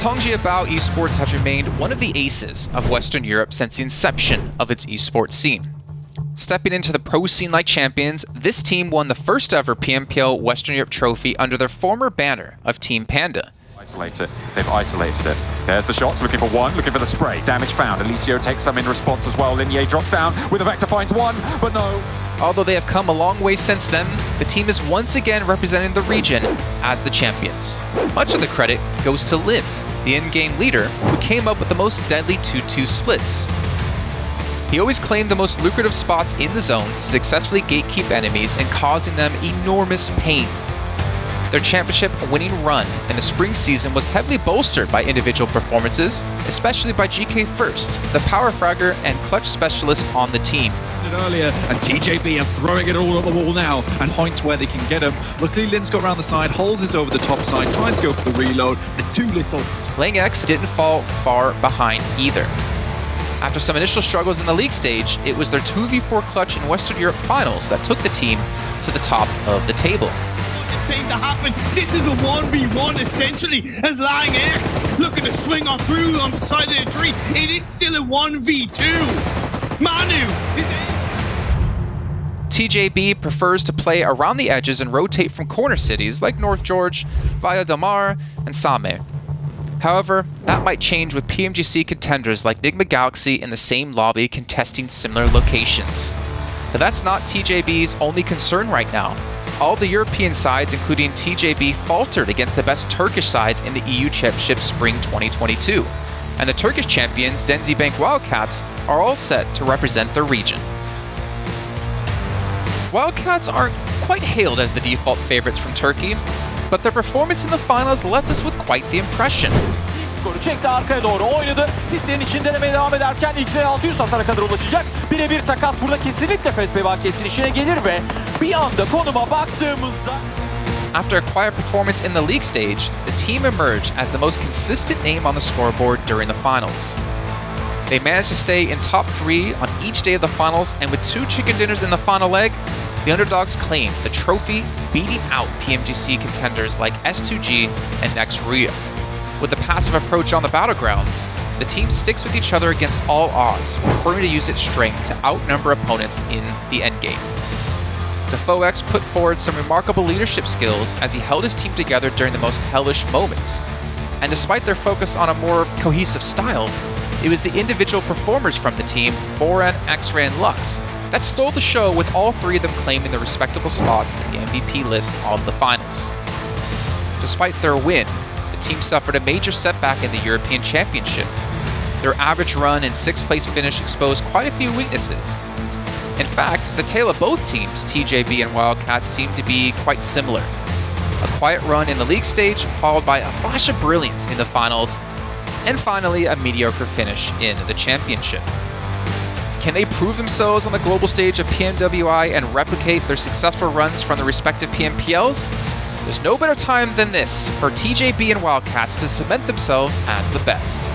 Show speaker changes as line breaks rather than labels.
Bao Esports has remained one of the aces of Western Europe since the inception of its esports scene. Stepping into the pro scene like champions, this team won the first ever PMPL Western Europe trophy under their former banner of Team Panda.
They've isolated it. There's the shots, looking for one, looking for the spray. Damage found. Alicio takes some in response as well. Linier drops down with a Vector, finds one, but no.
Although they have come a long way since then, the team is once again representing the region as the champions. Much of the credit goes to Lim, the in-game leader, who came up with the most deadly 2-2 splits. He always claimed the most lucrative spots in the zone to successfully gatekeep enemies and causing them enormous pain. Their championship winning run in the spring season was heavily bolstered by individual performances, especially by GK First, the power fragger and clutch specialist on the team.
Earlier, and TJB are throwing it all at the wall now, and points where they can get him. Luckily, Lin's got around the side, holds is over the top side, tries to go for the reload, but too little.
Lang X didn't fall far behind either. After some initial struggles in the league stage, it was their 2v4 clutch in Western Europe finals that took the team to the top of the table.
Saying to happen, this is a 1v1 essentially, as Lang X looking to swing on through on the side of the tree. It is still a 1v2. Manu is in.
TJB prefers to play around the edges and rotate from corner cities like North George, Via Del Mar, and Same. However, that might change with PMGC contenders like Nigma Galaxy in the same lobby contesting similar locations. But that's not TJB's only concern right now. All the European sides, including TJB, faltered against the best Turkish sides in the EU Championship Spring 2022. And the Turkish champions, Denzi Bank Wildcats, are all set to represent their region. Wildcats aren't quite hailed as the default favorites from Turkey, but their performance in the finals left us with quite the impression.
Skoru çekti, arkaya doğru oynadı. Sislerin için denemeye devam ederken X'e 600 hasara kadar ulaşacak. Birebir takas burada kesinlikle PMWI işine gelir ve bir anda konuma baktığımızda...
After a quiet performance in the league stage, the team emerged as the most consistent name on the scoreboard during the finals. They managed to stay in top 3 on each day of the finals, and with 2 chicken dinners in the final leg, the underdogs claimed the trophy, beating out PMGC contenders like S2G and Next Rio. With the passive approach on the battlegrounds, the team sticks with each other against all odds, preferring to use its strength to outnumber opponents in the endgame. The Foex put forward some remarkable leadership skills as he held his team together during the most hellish moments. And despite their focus on a more cohesive style, it was the individual performers from the team, Boran, X-Ray, and Lux, that stole the show, with all 3 of them claiming their respectable spots in the MVP list of the finals. Despite their win, the team suffered a major setback in the European Championship. Their average run and 6th place finish exposed quite a few weaknesses. In fact, the tale of both teams, TJB and Wildcats, seemed to be quite similar. A quiet run in the league stage, followed by a flash of brilliance in the finals, and finally a mediocre finish in the championship. Can they prove themselves on the global stage of PMWI and replicate their successful runs from the respective PMPLs? There's no better time than this for TJB and Wildcats to cement themselves as the best.